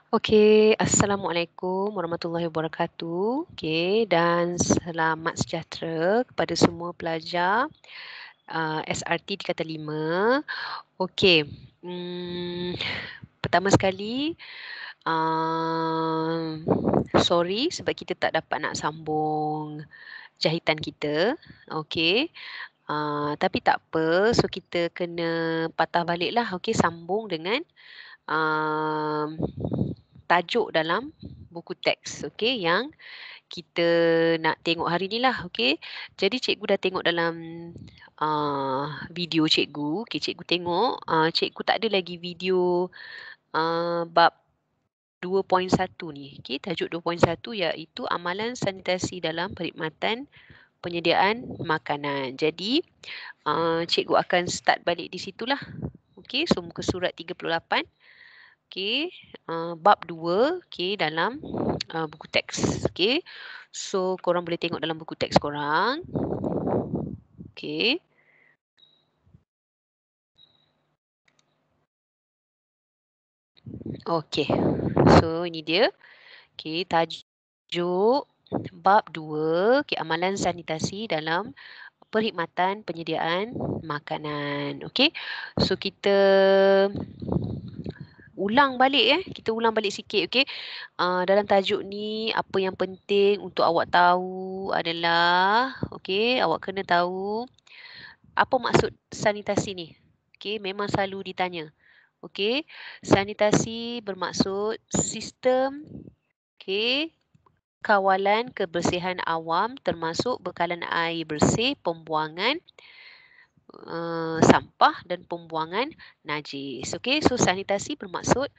Okey, Assalamualaikum warahmatullahi wabarakatuh. Okey, dan selamat sejahtera kepada semua pelajar SRT tingkatan 5. Okey, pertama sekali, sorry sebab kita tak dapat nak sambung jahitan kita. Okey, tapi tak apa, so kita kena patah baliklah. Okey, sambung dengan tajuk dalam buku teks, okey, yang kita nak tengok hari ni lah, okey. Jadi cikgu dah tengok dalam video cikgu. Okey, cikgu tengok, cikgu tak ada lagi video bab 2.1 ni. Okey, tajuk 2.1 iaitu amalan sanitasi dalam perkhidmatan penyediaan makanan. Jadi, cikgu akan start balik di situlah. Okey, so muka surat 38. Okey, bab 2, okey, dalam buku teks. Okey, so korang boleh tengok dalam buku teks korang. Okey. Okey, so ini dia. Okey, tajuk bab 2, okey, amalan sanitasi dalam perkhidmatan penyediaan makanan. Okey, so kita ulang balik kita ulang balik sikit, okey. Dalam tajuk ni apa yang penting untuk awak tahu adalah, okey, awak kena tahu apa maksud sanitasi ni. Okey, memang selalu ditanya. Okey, sanitasi bermaksud sistem, okey, kawalan kebersihan awam termasuk bekalan air bersih, pembuangan sampah dan pembuangan najis. Okey, so sanitasi bermaksud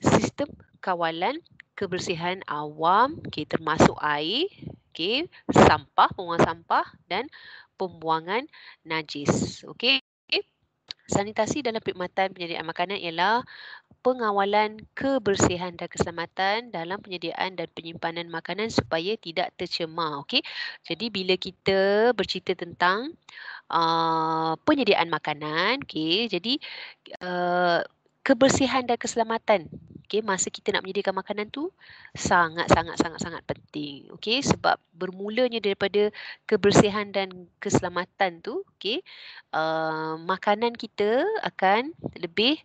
sistem kawalan kebersihan awam, okey, termasuk air, okey, sampah, pembuangan sampah dan pembuangan najis. Okey. Sanitasi dalam perkhidmatan penyediaan makanan ialah pengawalan kebersihan dan keselamatan dalam penyediaan dan penyimpanan makanan supaya tidak tercemar. Okey. Jadi bila kita bercerita tentang penyediaan makanan, okey, jadi kebersihan dan keselamatan, okey, masa kita nak menyediakan makanan tu sangat penting, okey, sebab bermulanya daripada kebersihan dan keselamatan tu, okey, makanan kita akan lebih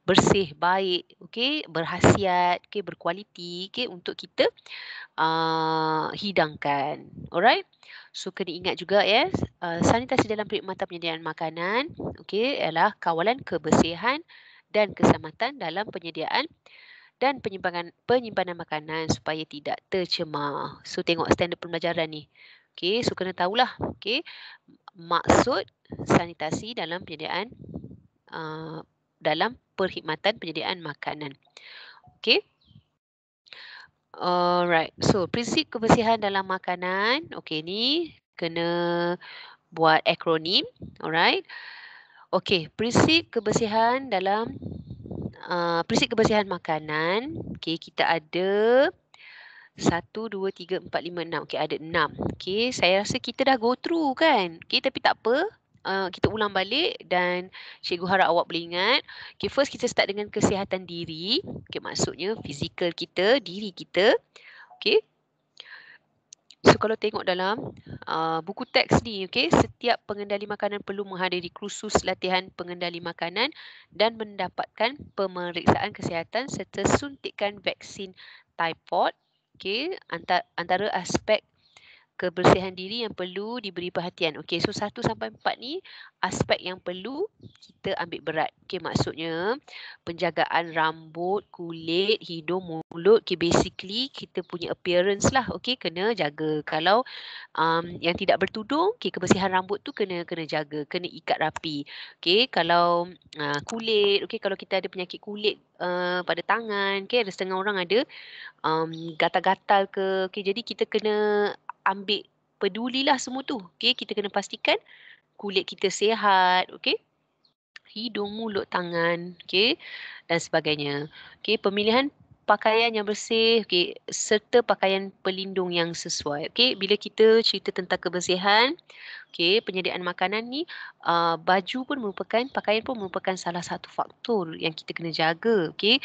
bersih, baik, okey, berkhasiat, okey, berkualiti, okey, untuk kita hidangkan. Alright? So kena ingat juga sanitasi dalam perkhidmatan penyediaan makanan, okey, ialah kawalan kebersihan dan keselamatan dalam penyediaan dan penyimpanan makanan supaya tidak tercemar. So tengok standard pembelajaran ni. Okey, so kena tahulah, okey, maksud sanitasi dalam penyediaan dalam perkhidmatan penyediaan makanan. Okey. Alright. So prinsip kebersihan dalam makanan. Okey, ni kena buat akronim. Alright. Okey, prinsip kebersihan dalam prinsip kebersihan makanan. Okey, kita ada 1, 2, 3, 4, 5, 6. Okey, ada 6. Okey, saya rasa kita dah go through kan. Okey, tapi tak apa. Kita ulang balik dan cikgu harap awak boleh ingat. Okay, first kita start dengan kesihatan diri. Okay, maksudnya fizikal kita, diri kita. Okay. So kalau tengok dalam buku teks ni, okay, setiap pengendali makanan perlu menghadiri kursus latihan pengendali makanan dan mendapatkan pemeriksaan kesihatan serta suntikan vaksin typhoid. Okay, antara aspek kebersihan diri yang perlu diberi perhatian. Okey, so 1 sampai 4 ni aspek yang perlu kita ambil berat. Okey, maksudnya penjagaan rambut, kulit, hidung, mulut. Okey, basically kita punya appearance lah. Okey, kena jaga. Kalau yang tidak bertudung, okey, kebersihan rambut tu kena jaga, kena ikat rapi. Okey, kalau kulit, okey, kalau kita ada penyakit kulit pada tangan, okey, ada setengah orang ada gatal-gatal ke, okey, jadi kita kena ambil pedulilah semua tu. Okey, kita kena pastikan kulit kita sihat, okey. Hidung, mulut, tangan, okey, dan sebagainya. Okey, pemilihan pakaian yang bersih, okey, serta pakaian pelindung yang sesuai. Okey, bila kita cerita tentang kebersihan, okey, penyediaan makanan ni, baju pun merupakan pakaian pun merupakan salah satu faktor yang kita kena jaga, okey.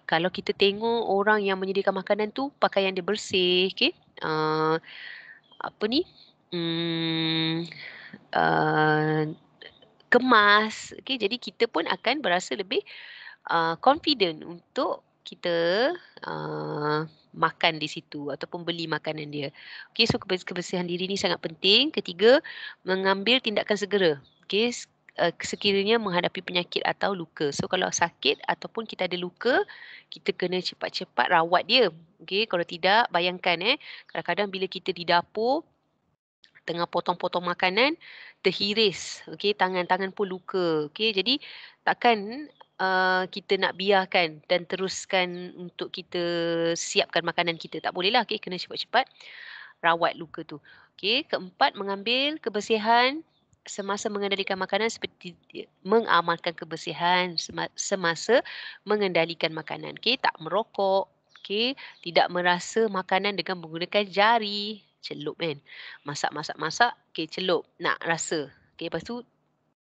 Kalau kita tengok orang yang menyediakan makanan tu pakaian dia bersih, okey, apa ni, mmm, uh, kemas, okey, jadi kita pun akan berasa lebih confident untuk kita makan di situ ataupun beli makanan dia. Okey, so kebersihan diri ni sangat penting. Ketiga, mengambil tindakan segera. Okey, sekiranya menghadapi penyakit atau luka. So kalau sakit ataupun kita ada luka, kita kena cepat-cepat rawat dia. Okey, kalau tidak bayangkan kadang-kadang bila kita di dapur tengah potong-potong makanan, terhiris, okey, tangan-tangan pun luka, okey. Jadi takkan, kita nak biarkan dan teruskan untuk kita siapkan makanan kita, tak bolehlah, okey, kena cepat-cepat rawat luka tu. Okey, keempat, mengambil kebersihan semasa mengendalikan makanan seperti mengamalkan kebersihan semasa mengendalikan makanan, okey, tak merokok, okey, tidak merasa makanan dengan menggunakan jari, celup kan. Masak, okey celup, nak rasa. Okey, lepas tu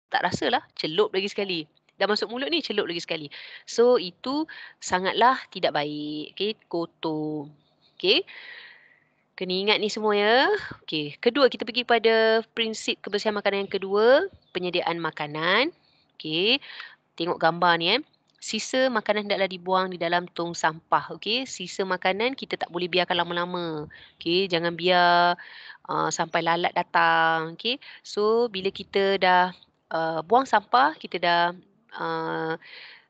tak rasalah, celup lagi sekali. Dah masuk mulut ni, celup lagi sekali. So, itu sangatlah tidak baik. Okey, kotor. Okey, kena ingat ni semua ya. Okey, kedua kita pergi pada prinsip kebersihan makanan yang kedua, penyediaan makanan. Okey, tengok gambar ni Sisa makanan hendaklah dibuang di dalam tong sampah. Okey, sisa makanan kita tak boleh biarkan lama-lama. Okey, jangan biar sampai lalat datang. Okey, so bila kita dah buang sampah, kita dah uh,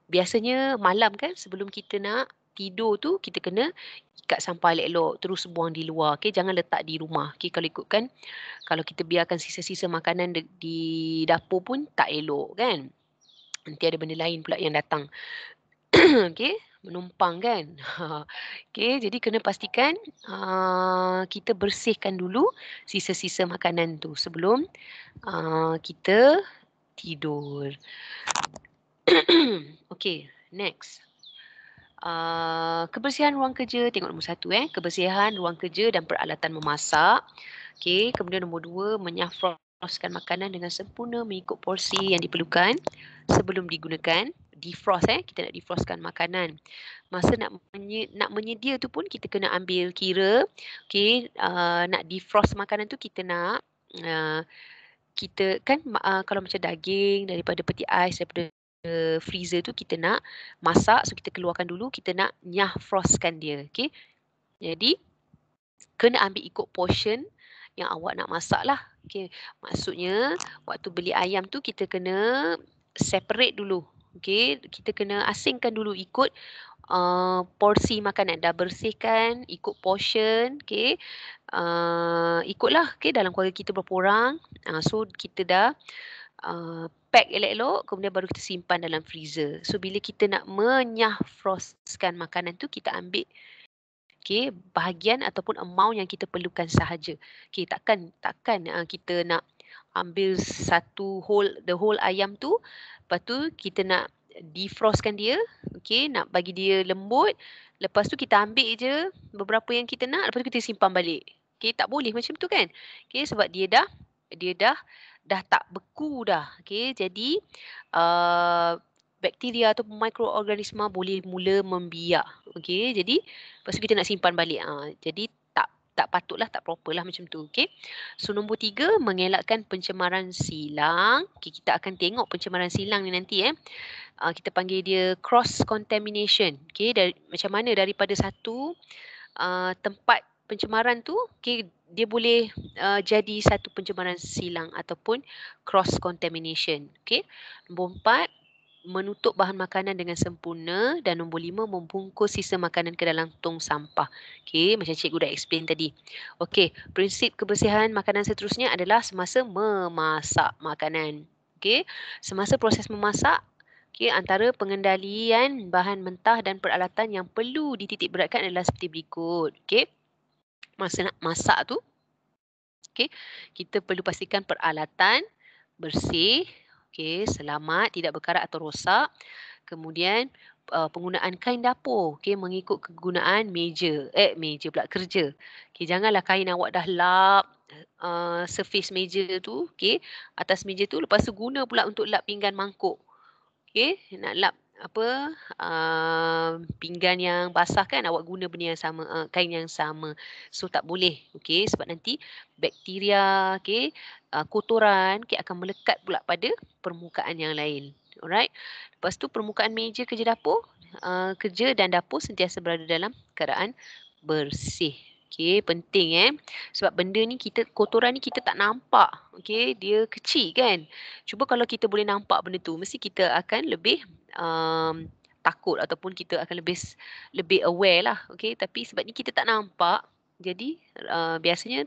biasanya malam kan sebelum kita nak tidur tu kita kena ikat sampah elok-elok terus buang di luar. Okey, jangan letak di rumah. Okey, kalau ikutkan kalau kita biarkan sisa-sisa makanan di dapur pun tak elok kan. Nanti ada benda lain pula yang datang. Okey, menumpang kan. Okey, jadi kena pastikan kita bersihkan dulu sisa-sisa makanan tu sebelum kita tidur. Okey, next. Kebersihan ruang kerja, tengok nombor 1 kebersihan ruang kerja dan peralatan memasak. Okey, kemudian nombor 2, menyafroskan makanan dengan sempurna mengikut porsi yang diperlukan sebelum digunakan. Defrost kita nak defrostkan makanan. Masa nak menyedia tu pun kita kena ambil kira. Okey, nak defrost makanan tu kita nak kita kan kalau macam daging daripada peti ais daripada freezer tu kita nak masak, so kita keluarkan dulu, kita nak nyafrostkan dia. Okey, jadi kena ambil ikut portion yang awak nak masak lah. Okey, maksudnya waktu beli ayam tu kita kena separate dulu. Okey, kita kena asingkan dulu ikut porsi makanan. Dah bersihkan ikut portion. Okey, ikutlah. Okey, dalam keluarga kita berapa orang. So kita dah pack elok-elok, kemudian baru kita simpan dalam freezer. So bila kita nak menyafrostkan makanan tu, kita ambil bahagian ataupun amount yang kita perlukan sahaja. Takkan kita nak ambil the whole ayam tu, lepas tu kita nak defrostkan dia, nak bagi dia lembut, lepas tu kita ambil je beberapa yang kita nak, lepas tu kita simpan balik. Tak boleh macam tu kan. Sebab dia dah tak beku dah. Jadi bakteria atau mikroorganisma boleh mula membiak. Jadi lepas tu kita nak simpan balik. Jadi tak patutlah, tak properlah macam tu. So nombor 3, mengelakkan pencemaran silang. Kita akan tengok pencemaran silang ni nanti kita panggil dia cross contamination. Macam mana daripada satu tempat pencemaran tu, dia boleh jadi satu pencemaran silang ataupun cross contamination. Nombor 4, menutup bahan makanan dengan sempurna, dan nombor 5, membungkus sisa makanan ke dalam tong sampah. Macam cikgu dah explain tadi. Prinsip kebersihan makanan seterusnya adalah semasa memasak makanan. Semasa proses memasak, antara pengendalian bahan mentah dan peralatan yang perlu dititik beratkan adalah seperti berikut. Masa nak masak tu, kita perlu pastikan peralatan bersih, selamat, tidak berkarat atau rosak. Kemudian penggunaan kain dapur, okey, mengikut kegunaan meja, meja pula, kerja. Okey, janganlah kain awak dah lap, surface meja tu, okey, atas meja tu, lepas tu guna pula untuk lap pinggan mangkuk. Okey, nak lap apa, pinggan yang basah kan, awak guna benda yang sama, kain yang sama. So tak boleh, okey, sebab nanti bakteria, okey, kotoran, okey, akan melekat pula pada permukaan yang lain. Alright. Lepas tu permukaan meja kerja dapur, kerja dan dapur sentiasa berada dalam keadaan bersih. Okey, penting sebab benda ni kotoran ni kita tak nampak. Okey, dia kecil kan. Cuba kalau kita boleh nampak benda tu, mesti kita akan lebih takut ataupun kita akan lebih aware lah. Okey, tapi sebab ni kita tak nampak, jadi biasanya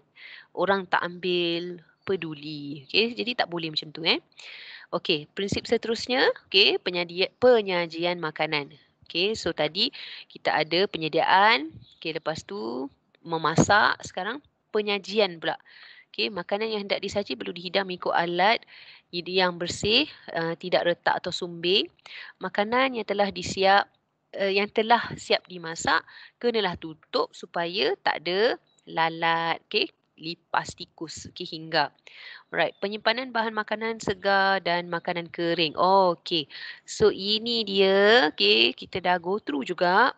orang tak ambil peduli. Okey, jadi tak boleh macam tu Okey, prinsip seterusnya, okey, penyajian makanan. Okey, so tadi kita ada penyediaan, okey, lepas tu memasak, sekarang penyajian pula. Okey, makanan yang hendak disaji perlu dihidang mengikut alat yang bersih, tidak retak atau sumbing. Makanan yang telah siap dimasak kenalah tutup supaya tak ada lalat, okey, lipas tikus, okey, hinggap. Alright, penyimpanan bahan makanan segar dan makanan kering. Oh, okey. So ini dia, okey, kita dah go through juga.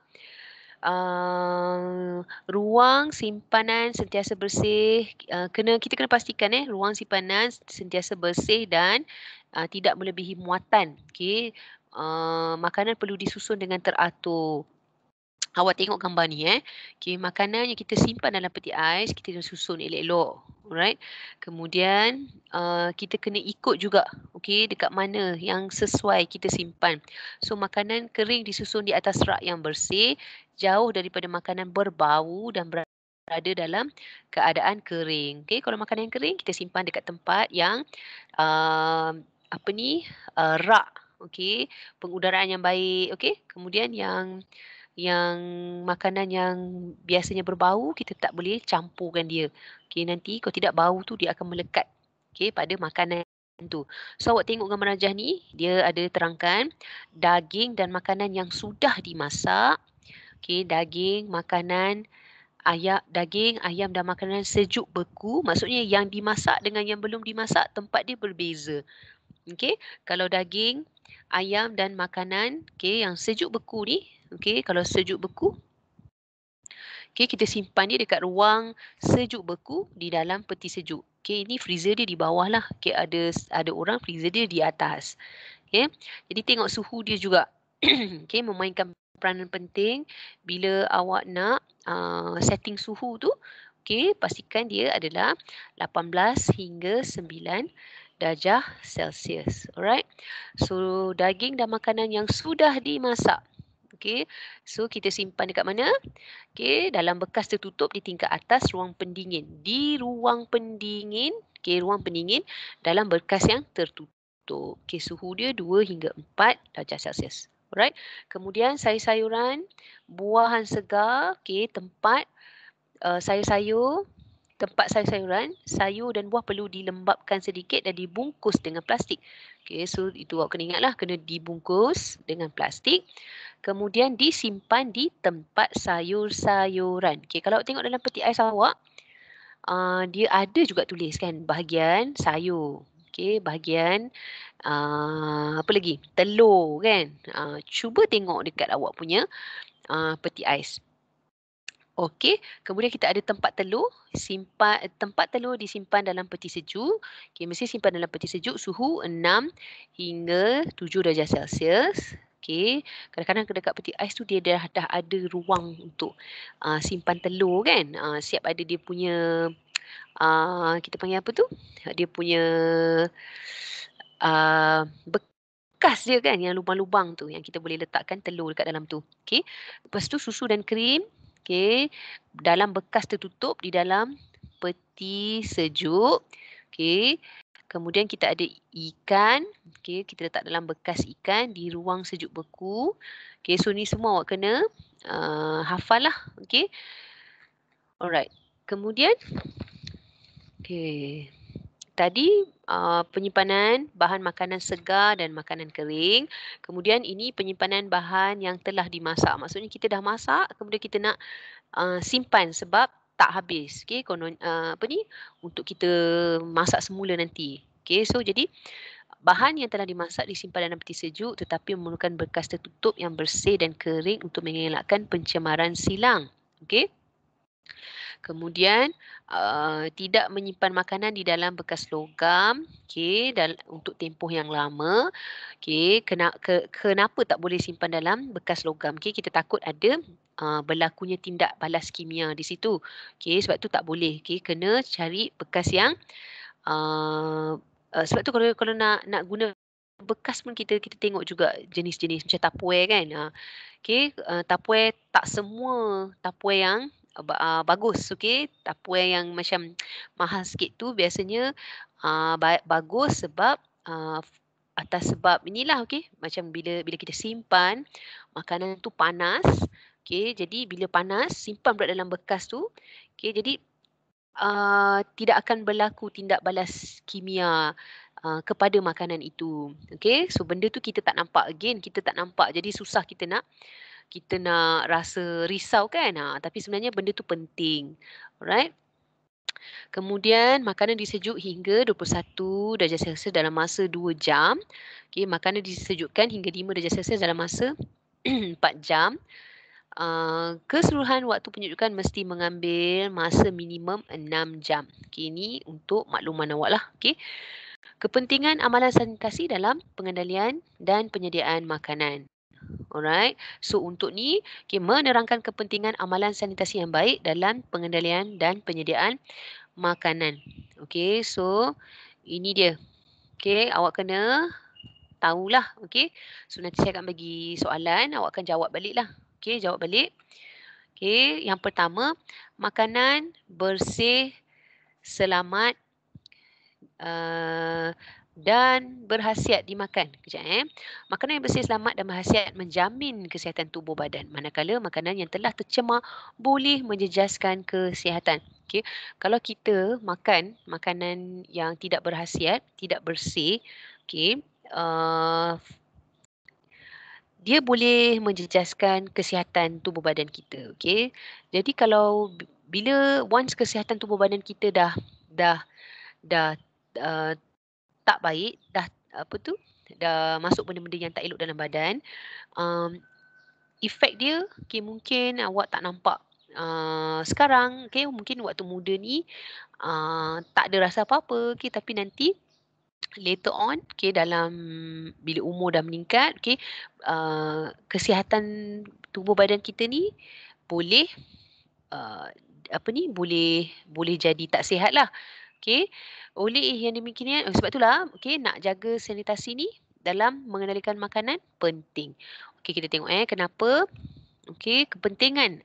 Ruang simpanan sentiasa bersih. Kita kena pastikan ruang simpanan sentiasa bersih dan tidak melebihi muatan. Okey. Makanan perlu disusun dengan teratur. Awak tengok gambar ni Okey, makanan yang kita simpan dalam peti ais, kita kena susun elok-elok. Alright. Kemudian kita kena ikut juga, okey, dekat mana yang sesuai kita simpan. So makanan kering disusun di atas rak yang bersih, jauh daripada makanan berbau dan berada dalam keadaan kering. Okey, kalau makanan yang kering kita simpan dekat tempat yang rak, okey, pengudaraan yang baik, okey. Kemudian yang makanan yang biasanya berbau, kita tak boleh campurkan dia. Okey, nanti kalau tidak bau tu dia akan melekat, okey, pada makanan tu. So awak tengok gambar rajah ni, dia ada terangkan daging dan makanan yang sudah dimasak. Okey, daging, ayam dan makanan sejuk beku. Maksudnya yang dimasak dengan yang belum dimasak, tempat dia berbeza. Okey, kalau daging, ayam dan makanan, okey, yang sejuk beku ni, okey, kalau sejuk beku, okey, kita simpan dia dekat ruang sejuk beku di dalam peti sejuk. Okey, ini freezer dia di bawah lah. Okey, ada orang freezer dia di atas. Okey, jadi tengok suhu dia juga. Okey, memainkan peranan penting bila awak nak setting suhu tu. Okey, pastikan dia adalah 18 hingga 9 darjah Celsius. Alright. So daging dan makanan yang sudah dimasak. Okey. So kita simpan dekat mana? Okey, dalam bekas tertutup di tingkat atas ruang pendingin. Di ruang pendingin, okey, ruang pendingin dalam bekas yang tertutup. Okey, suhu dia 2 hingga 4 darjah Celsius. Alright. Kemudian sayur-sayuran, buahan segar, okey, tempat sayur-sayuran, sayur dan buah perlu dilembapkan sedikit dan dibungkus dengan plastik. Okey, so itu awak kena ingatlah, kena dibungkus dengan plastik. Kemudian disimpan di tempat sayur-sayuran. Okey, kalau awak tengok dalam peti ais awak, dia ada juga tulis kan bahagian sayur. Okey, bahagian apa lagi? Telur kan. Cuba tengok dekat awak punya peti ais. Okey, kemudian kita ada tempat telur, tempat telur disimpan dalam peti sejuk. Okey, mesti simpan dalam peti sejuk suhu 6 hingga 7 darjah Celsius. Okey, kadang-kadang dekat peti ais tu dia dah ada ruang untuk simpan telur kan. Siap ada dia punya kita panggil apa tu? Dia punya bekas dia kan, yang lubang-lubang tu yang kita boleh letakkan telur dekat dalam tu. Okey. Lepas tu susu dan krim, okey, dalam bekas tertutup di dalam peti sejuk. Okey. Kemudian kita ada ikan, okey, kita letak dalam bekas ikan di ruang sejuk beku. Okey, so ni semua awak kena hafal lah, okey. Alright. Kemudian okey. tadi penyimpanan bahan makanan segar dan makanan kering. Kemudian ini penyimpanan bahan yang telah dimasak. Maksudnya kita dah masak, kemudian kita nak simpan sebab tak habis. Okey, konon apa ni, untuk kita masak semula nanti. Okey, so jadi bahan yang telah dimasak disimpan dalam peti sejuk tetapi memerlukan bekas tertutup yang bersih dan kering untuk mengelakkan pencemaran silang. Okey. Kemudian tidak menyimpan makanan di dalam bekas logam, okey, untuk tempoh yang lama. Okey, kenapa tak boleh simpan dalam bekas logam? Okey, kita takut ada berlakunya tindak balas kimia di situ. Okey, sebab tu tak boleh. Okey, kena cari bekas yang sebab tu kalau nak guna bekas pun kita tengok juga jenis-jenis macam Tupperware kan. Okey, Tupperware tak semua Tupperware yang bagus, okey. Tupperware yang macam mahal sikit tu biasanya bagus sebab atas sebab inilah, okey. Macam bila kita simpan makanan tu panas, okey. Jadi bila panas simpan pula dalam bekas tu, okey. Jadi tidak akan berlaku tindak balas kimia kepada makanan itu. Okey, so benda tu kita tak nampak, again kita tak nampak. Jadi susah kita nak rasa risau kan. Tapi sebenarnya benda tu penting. Alright. Kemudian makanan disejuk hingga 21 darjah Celsius dalam masa 2 jam. Okey, makanan disejukkan hingga 5 darjah Celsius dalam masa 4 jam. Keseluruhan waktu penyejukan mesti mengambil masa minimum 6 jam. Okey, ini untuk makluman awak lah. Okey. Kepentingan amalan sanitasi dalam pengendalian dan penyediaan makanan. Alright. So untuk ni, okay, menerangkan kepentingan amalan sanitasi yang baik dalam pengendalian dan penyediaan makanan. Okay, so ini dia. Okay, awak kena tahulah. Okay, so nanti saya akan bagi soalan, awak akan jawab balik lah. Okay, jawab balik. Okay, yang pertama, makanan bersih, selamat dan berkhasiat dimakan. Kejap. Makanan yang bersih, selamat dan berkhasiat menjamin kesihatan tubuh badan. Manakala makanan yang telah tercemar boleh menjejaskan kesihatan. Okay. Kalau kita makan makanan yang tidak berkhasiat, tidak bersih, okay, dia boleh menjejaskan kesihatan tubuh badan kita. Okay. Jadi kalau bila once kesihatan tubuh badan kita dah tak baik, dah masuk benda-benda yang tak elok dalam badan, efek dia, okay, mungkin awak tak nampak sekarang, okay, mungkin waktu muda ni tak ada rasa apa-apa, okay, tapi nanti later on, okay, dalam bila umur dah meningkat, okay, kesihatan tubuh badan kita ni boleh boleh jadi tak sihat lah. Okay. Oleh yang demikian, sebab itulah, okay, nak jaga sanitasi ni dalam mengendalikan makanan penting. Okay, kita tengok kenapa. Okay, kepentingan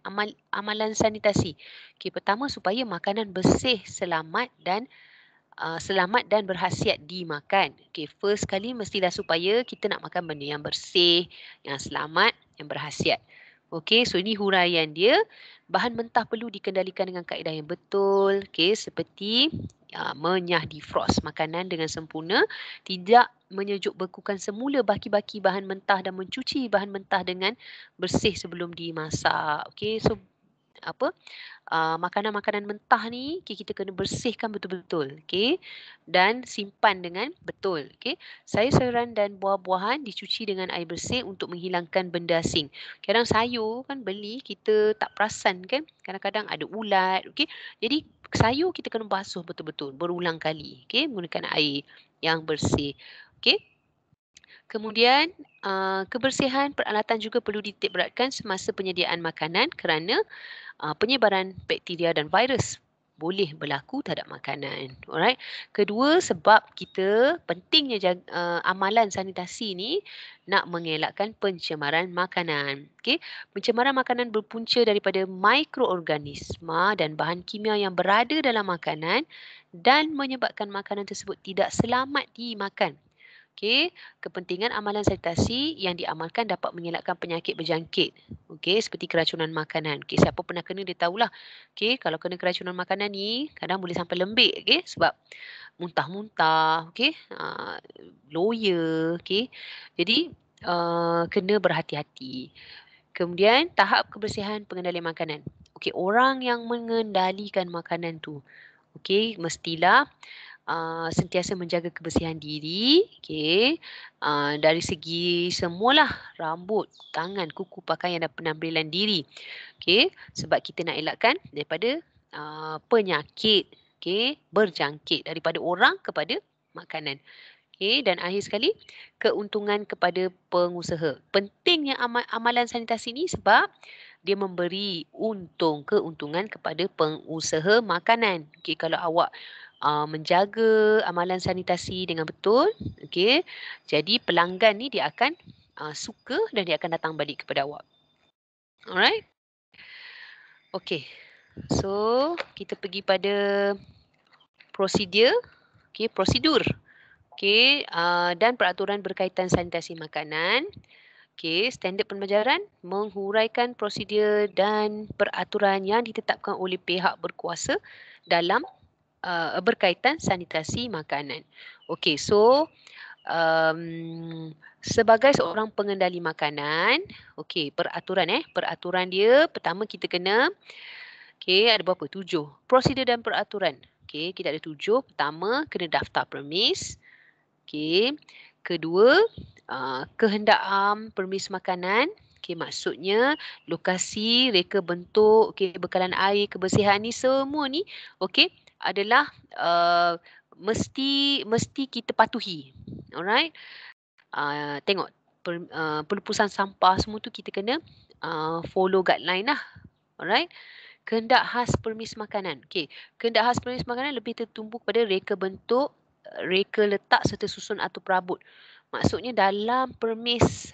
amalan sanitasi. Okay, pertama supaya makanan bersih, selamat dan berkhasiat dimakan. Okay, first kali mestilah supaya kita nak makan benda yang bersih, yang selamat, yang berkhasiat. Okay, so ini huraian dia. Bahan mentah perlu dikendalikan dengan kaedah yang betul. Okay, seperti menyah defrost makanan dengan sempurna, tidak menyejuk bekukan semula baki-baki bahan mentah dan mencuci bahan mentah dengan bersih sebelum dimasak. Okay, so makanan-makanan mentah ni, okay, kita kena bersihkan betul-betul, okay, dan simpan dengan betul. Okay. Sayur-sayuran dan buah-buahan dicuci dengan air bersih untuk menghilangkan benda asing. Kadang sayur kan beli, kita tak perasan kan, kadang-kadang ada ulat. Okay. Jadi sayur kita kena basuh betul-betul berulang kali, okay, menggunakan air yang bersih. Okay. Kemudian kebersihan peralatan juga perlu dititik beratkan semasa penyediaan makanan kerana penyebaran bakteria dan virus boleh berlaku terhadap makanan. Alright. Kedua, sebab kita pentingnya amalan sanitasi ni nak mengelakkan pencemaran makanan. Okay. Pencemaran makanan berpunca daripada mikroorganisma dan bahan kimia yang berada dalam makanan dan menyebabkan makanan tersebut tidak selamat dimakan. Okey, kepentingan amalan sanitasi yang diamalkan dapat mengelakkan penyakit berjangkit. Okey, seperti keracunan makanan. Okey, siapa pernah kena dia tahulah. Okey, kalau kena keracunan makanan ni kadang boleh sampai lembik, okey, sebab muntah-muntah, okey, loya, okey. Jadi, kena berhati-hati. Kemudian tahap kebersihan pengendalian makanan. Okey, orang yang mengendalikan makanan tu, okey, mestilah sentiasa menjaga kebersihan diri, okey, dari segi semualah, rambut, tangan, kuku, pakaian dan penampilan diri. Okey, sebab kita nak elakkan daripada penyakit, okey, berjangkit daripada orang kepada makanan. Okey, dan akhir sekali, keuntungan kepada pengusaha. Pentingnya amalan sanitasi ni sebab dia memberi keuntungan kepada pengusaha makanan. Okey, kalau awak menjaga amalan sanitasi dengan betul, okey, jadi pelanggan ni dia akan suka dan dia akan datang balik kepada awak. Alright? Okey. So, kita pergi pada prosedur. Okey, dan peraturan berkaitan sanitasi makanan. Okey, standard pembelajaran menghuraikan prosedur dan peraturan yang ditetapkan oleh pihak berkuasa dalam berkaitan sanitasi makanan. Okey, so sebagai seorang pengendali makanan, okey, peraturan dia pertama kita kena, okey, ada berapa? 7. Prosedur dan peraturan. Okey, kita ada 7. Pertama, kena daftar permis. Okey. Kedua, kehendak permis makanan. Okey, maksudnya lokasi, reka bentuk, okey, bekalan air, kebersihan ni semua ni, okey, adalah mesti kita patuhi. Alright? Tengok pelupusan sampah semua tu kita kena follow guideline lah. Alright? Kehendak khas permis makanan. Okey, kehendak khas permis makanan lebih tertumpu pada reka bentuk, reka letak serta susun atau perabot. Maksudnya dalam permis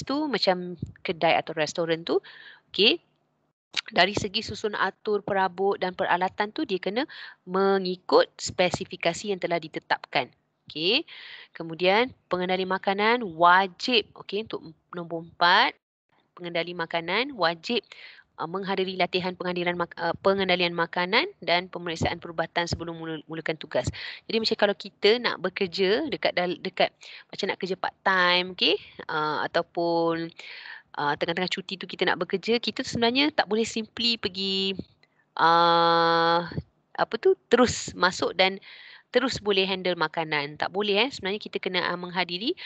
tu macam kedai atau restoran tu, okey, dari segi susun atur perabot dan peralatan tu dia kena mengikut spesifikasi yang telah ditetapkan. Okey. Kemudian pengendali makanan wajib, okey, untuk nombor 4, pengendali makanan wajib menghadiri latihan pengendalian makanan dan pemeriksaan perubatan sebelum mulakan tugas. Jadi macam kalau kita nak bekerja dekat macam nak kerja part time, okey, ataupun tengah-tengah cuti tu kita nak bekerja, kita sebenarnya tak boleh simply pergi terus masuk dan terus boleh handle makanan. Tak boleh sebenarnya kita kena menghadiri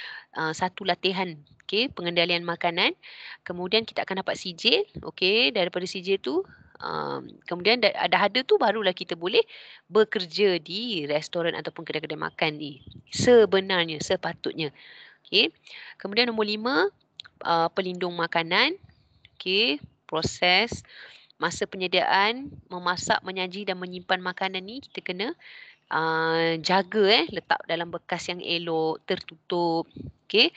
satu latihan, okey, pengendalian makanan. Kemudian kita akan dapat sijil, okey, daripada sijil tu kemudian dah ada tu barulah kita boleh bekerja di restoran ataupun kedai-kedai makan ni. Sebenarnya, sepatutnya. Okey. Kemudian nombor 5, pelindung makanan. Okey, proses masa penyediaan, memasak, menyaji dan menyimpan makanan ni kita kena jaga letak dalam bekas yang elok, tertutup. Okey.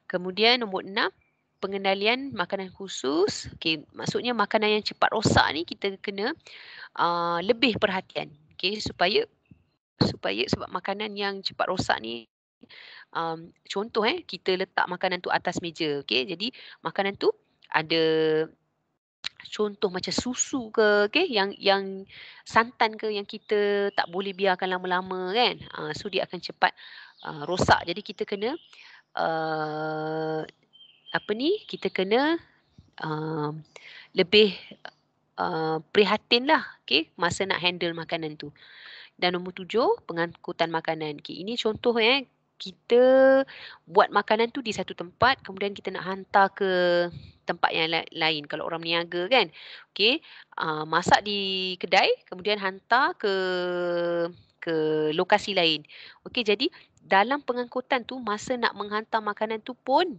Kemudian nombor 6, pengendalian makanan khusus. Okey, maksudnya makanan yang cepat rosak ni kita kena lebih perhatian. Okey, supaya sebab makanan yang cepat rosak ni contoh kita letak makanan tu atas meja. Okey, jadi makanan tu ada contoh macam susu ke, okey, yang santan ke yang kita tak boleh biarkan lama-lama kan. So dia akan cepat rosak. Jadi kita kena kita kena lebih prihatinlah, okey, masa nak handle makanan tu. Dan nombor 7, pengangkutan makanan. Okey, ini contoh kita buat makanan tu di satu tempat, kemudian kita nak hantar ke tempat yang lain kalau orang berniaga kan. Okey, masak di kedai, kemudian hantar ke lokasi lain. Okey, jadi dalam pengangkutan tu masa nak menghantar makanan tu pun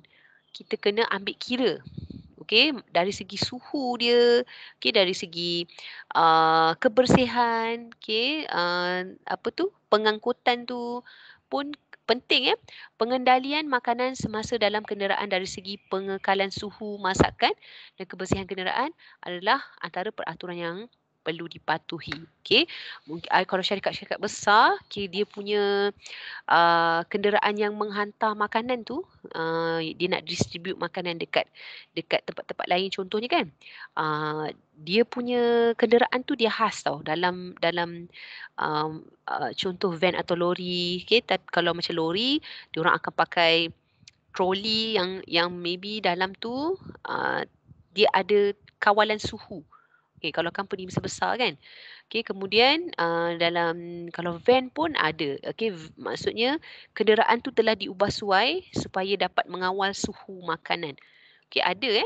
kita kena ambil kira. Okey, dari segi suhu dia, okey, dari segi kebersihan, okey, pengangkutan tu pun penting Pengendalian makanan semasa dalam kenderaan dari segi pengekalan suhu masakan dan kebersihan kenderaan adalah antara peraturan yang perlu dipatuhi. Okey. Kalau syarikat-syarikat besar, okey, dia punya kenderaan yang menghantar makanan tu, dia nak distribute makanan dekat dekat tempat-tempat lain contohnya kan. Dia punya kenderaan tu dia khas tau dalam contoh van atau lori. Okey, kalau macam lori, diorang akan pakai troli yang maybe dalam tu dia ada kawalan suhu. Okey, kalau company besar-besar kan. Okey, kemudian dalam kalau van pun ada. Okey, maksudnya kenderaan tu telah diubah suai supaya dapat mengawal suhu makanan. Okey, ada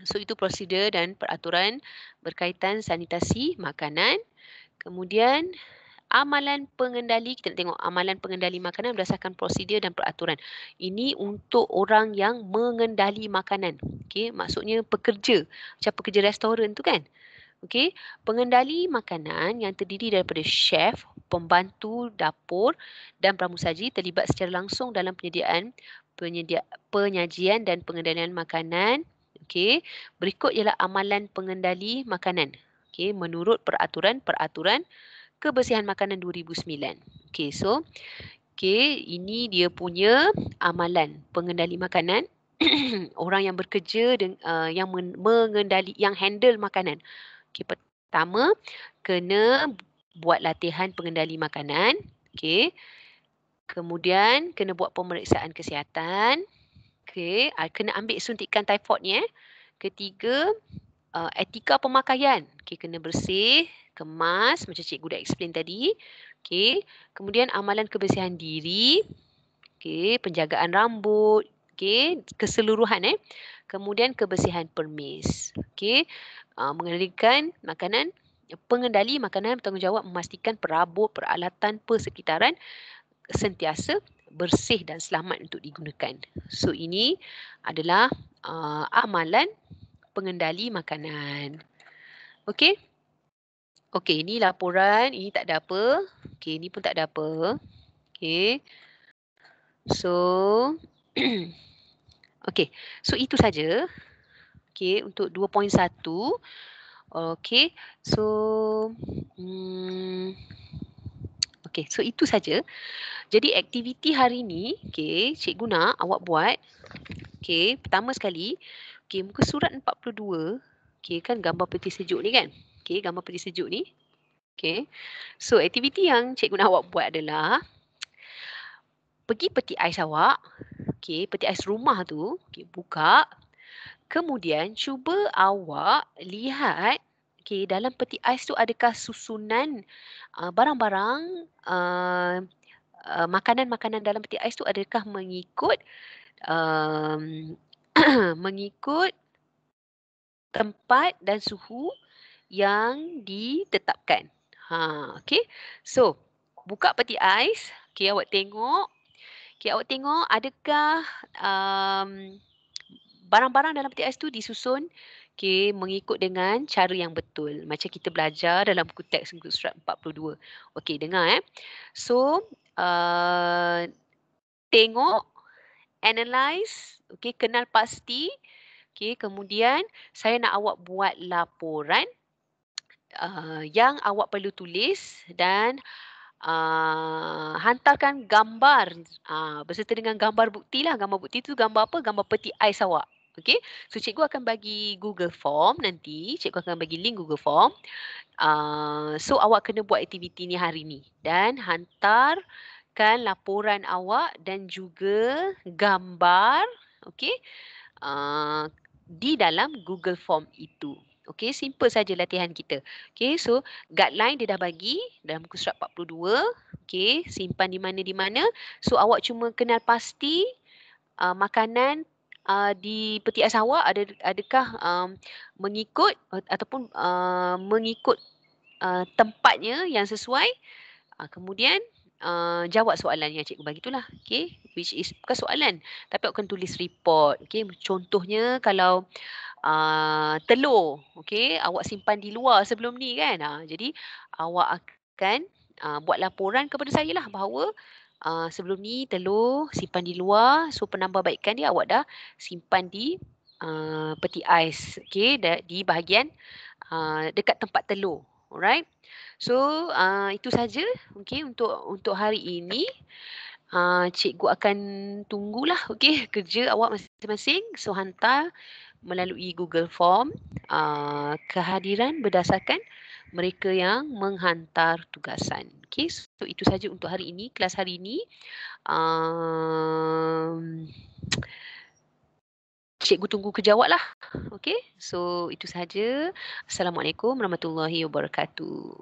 So itu prosedur dan peraturan berkaitan sanitasi makanan. Kemudian amalan pengendali, kita nak tengok amalan pengendali makanan berdasarkan prosedur dan peraturan. Ini untuk orang yang mengendali makanan. Okey, maksudnya pekerja, macam pekerja restoran tu kan. Okey, pengendali makanan yang terdiri daripada chef, pembantu dapur dan pramusaji terlibat secara langsung dalam penyajian dan pengendalian makanan. Okey, berikut ialah amalan pengendali makanan. Okey, menurut peraturan kebersihan makanan 2009. Okey, ini dia punya amalan pengendali makanan. Orang yang bekerja yang mengendali, yang handle makanan. Okey, pertama kena buat latihan pengendali makanan. Okey. Kemudian kena buat pemeriksaan kesihatan. Okey, kena ambil suntikan typhoid ni. Ketiga, etika pemakaian. Okey, kena bersih, kemas macam cikgu dah explain tadi. Okey, kemudian amalan kebersihan diri. Okey, penjagaan rambut. Okey, keseluruhan Kemudian kebersihan permis. Okey, mengendalikan makanan, pengendali makanan bertanggungjawab memastikan perabot, peralatan, persekitaran sentiasa bersih dan selamat untuk digunakan. So ini adalah amalan pengendali makanan. Okey. Okey, ini laporan, ini tak ada apa. Okey, ini pun tak ada apa. Okey. So okey. So itu saja. Okey, untuk 2.1. Okey, so okey, so itu saja. Jadi aktiviti hari ni, okey, cikgu nak awak buat. Okey, pertama sekali, okey, muka surat 42. Okey, kan gambar peti sejuk ni kan? Okey, gambar peti sejuk ni. Okey. So aktiviti yang cikgu nak awak buat adalah pergi peti ais awak. Okey, peti ais rumah tu, okey, buka. Kemudian cuba awak lihat, okey, dalam peti ais tu adakah susunan barang-barang, makanan-makanan dalam peti ais tu adakah mengikut mengikut tempat dan suhu yang ditetapkan. Okey. So, buka peti ais, okey, awak tengok. Okey, awak tengok adakah barang-barang dalam peti ais tu disusun mengikut dengan cara yang betul. Macam kita belajar dalam buku teks muka surat 42. Okey, dengar So, tengok, analyse, kenal pasti. Kemudian saya nak awak buat laporan yang awak perlu tulis dan hantarkan gambar berserta dengan gambar bukti lah. Gambar bukti tu gambar apa? Gambar peti ais awak. Okey. So cikgu akan bagi Google Form nanti. Cikgu akan bagi link Google Form. So awak kena buat aktiviti ni hari ni dan hantarkan laporan awak dan juga gambar di dalam Google Form itu. Okey, simple saja latihan kita. Okey, so guideline dia dah bagi dalam muka surat 42. Okey, simpan di mana-mana. So awak cuma kenal pasti makanan di peti ais awak adakah mengikut ataupun mengikut tempatnya yang sesuai. Kemudian jawab soalan yang cikgu bagi itulah. Okey, which is bukan soalan tapi awak akan tulis report. Okey, contohnya kalau telur, okey, awak simpan di luar sebelum ni kan. Jadi awak akan buat laporan kepada saya lah bahawa sebelum ni telur simpan di luar. So penambahbaikan dia awak dah simpan di peti ais, okey, di bahagian dekat tempat telur. Alright. So, itu saja okey untuk hari ini. Cikgu akan tunggulah okey kerja awak masing-masing. So, hantar melalui Google Form kehadiran berdasarkan mereka yang menghantar tugasan. Okey, so itu saja untuk hari ini, kelas hari ini. Cikgu tunggu kejawab lah. Okey, so itu saja. Assalamualaikum warahmatullahi wabarakatuh.